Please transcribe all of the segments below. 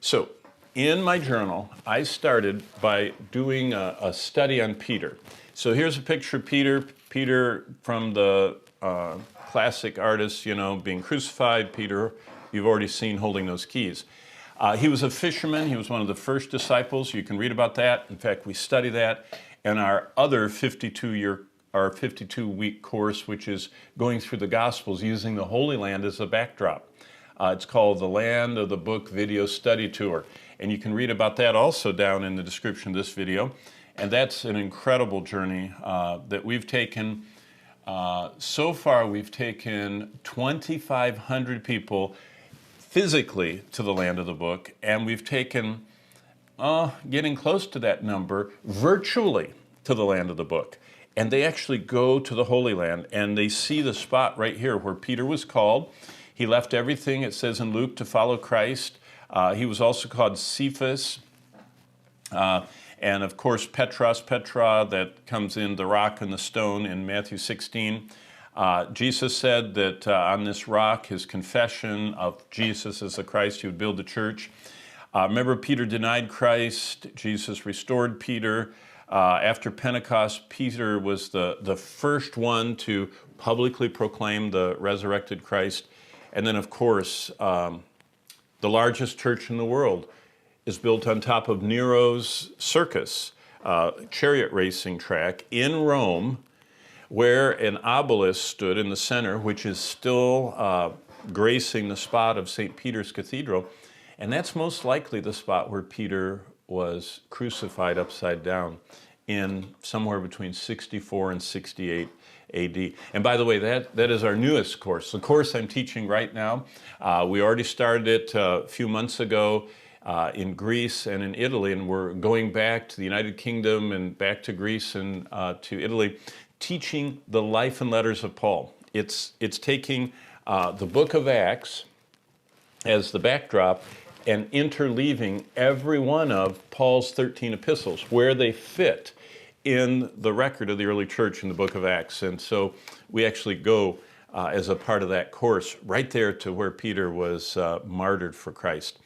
So in my journal, I started by doing a study on Peter. So here's a picture of Peter from the classic artist, being crucified. Peter, you've already seen holding those keys. He was a fisherman. He was one of the first disciples. You can read about that. In fact, we study that in our other 52-week course, which is going through the Gospels using the Holy Land as a backdrop. It's called the Land of the Book Video Study Tour. And you can read about that also down in the description of this video. And that's an incredible journey that we've taken. So far, we've taken 2,500 people physically to the Land of the Book, and we've taken, getting close to that number, virtually to the Land of the Book. And they actually go to the Holy Land, and they see the spot right here where Peter was called. He left everything, it says in Luke, to follow Christ. He was also called Cephas. And of course, Petra, that comes in the rock and the stone in Matthew 16. Jesus said that on this rock, his confession of Jesus as the Christ, he would build the church. Remember, Peter denied Christ. Jesus restored Peter. After Pentecost, Peter was the first one to publicly proclaim the resurrected Christ. And then, of course, the largest church in the world is built on top of Nero's circus, chariot racing track in Rome, where an obelisk stood in the center, which is still gracing the spot of St. Peter's Cathedral. And that's most likely the spot where Peter was crucified upside down in somewhere between 64 and 68 AD. And by the way, that is our newest course. The course I'm teaching right now, we already started it a few months ago in Greece and in Italy, and we're going back to the United Kingdom and back to Greece and to Italy, teaching the life and letters of Paul. It's taking the book of Acts as the backdrop and interleaving every one of Paul's 13 epistles where they fit in the record of the early church in the book of Acts. And so we actually go as a part of that course right there to where Peter was martyred for Christ.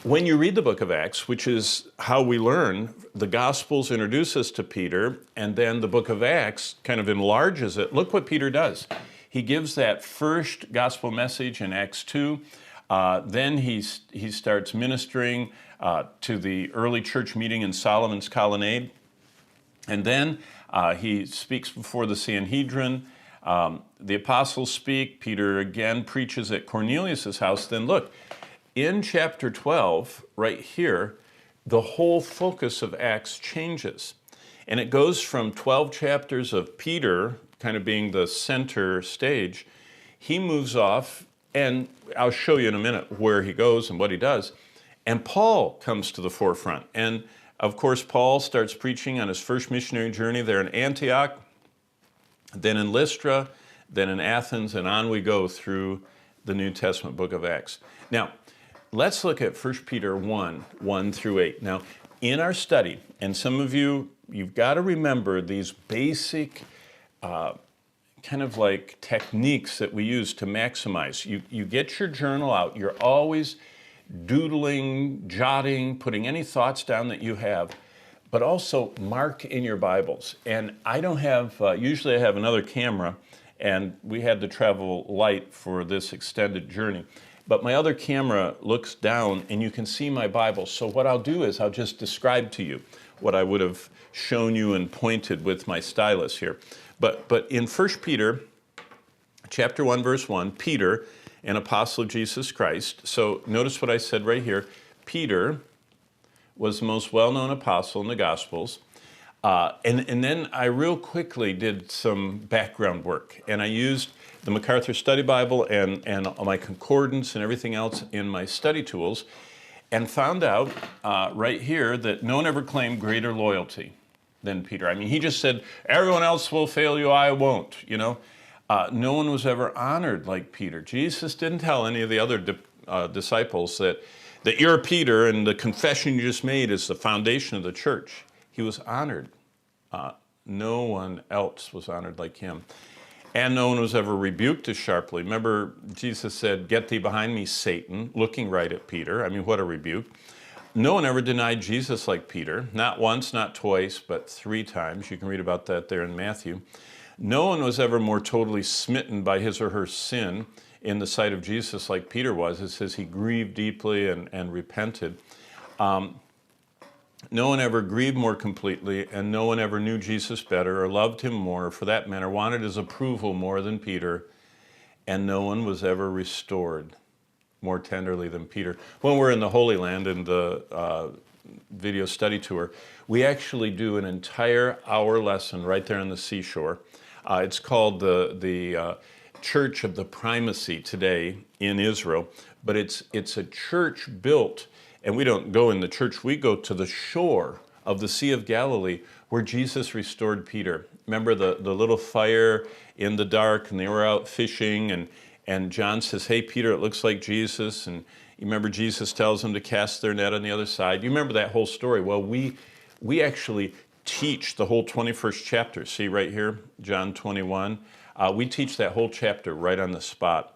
When you read the book of Acts, which is how we learn, the Gospels introduce us to Peter, and then the book of Acts kind of enlarges it. Look what Peter does. He gives that first gospel message in Acts 2. Then he starts ministering to the early church meeting in Solomon's colonnade. And then he speaks before the Sanhedrin. The apostles speak. Peter again preaches at Cornelius' house. Then look, in chapter 12, right here, the whole focus of Acts changes. And it goes from 12 chapters of Peter kind of being the center stage. He moves off, and I'll show you in a minute where he goes and what he does. And Paul comes to the forefront. And of course, Paul starts preaching on his first missionary journey there in Antioch, then in Lystra, then in Athens, and on we go through the New Testament book of Acts. Now, let's look at 1 Peter 1 through 8. Now, in our study, and some of you've got to remember these basic kind of like techniques that we use to maximize. You get your journal out. You're always doodling, jotting, putting any thoughts down that you have, but also mark in your Bibles. And I don't have, usually I have another camera, and we had to travel light for this extended journey. But my other camera looks down, and you can see my Bible. So what I'll do is I'll just describe to you what I would have shown you and pointed with my stylus here. But in 1 Peter, chapter 1, verse 1, Peter, an apostle of Jesus Christ. So notice what I said right here. Peter was the most well-known apostle in the Gospels. And then I real quickly did some background work. And I used the MacArthur Study Bible and my concordance and everything else in my study tools, and found out right here that no one ever claimed greater loyalty than Peter. I mean, he just said, everyone else will fail you, I won't, No one was ever honored like Peter. Jesus didn't tell any of the other disciples that you're Peter and the confession you just made is the foundation of the church. He was honored. No one else was honored like him. And no one was ever rebuked as sharply. Remember, Jesus said, "Get thee behind me, Satan," looking right at Peter. I mean, what a rebuke. No one ever denied Jesus like Peter. Not once, not twice, but 3 times. You can read about that there in Matthew. No one was ever more totally smitten by his or her sin in the sight of Jesus like Peter was. It says he grieved deeply and repented. No one ever grieved more completely, and no one ever knew Jesus better or loved him more, or for that matter, wanted his approval more than Peter, and no one was ever restored more tenderly than Peter. When we're in the Holy Land in the video study tour, we actually do an entire hour lesson right there on the seashore. It's called the Church of the Primacy today in Israel, but it's a church built, and we don't go in the church, we go to the shore of the Sea of Galilee where Jesus restored Peter. Remember the little fire in the dark, and they were out fishing, and John says, "Hey, Peter, it looks like Jesus." And you remember Jesus tells them to cast their net on the other side. You remember that whole story. Well, we actually teach the whole 21st chapter. See right here, John 21. We teach that whole chapter right on the spot.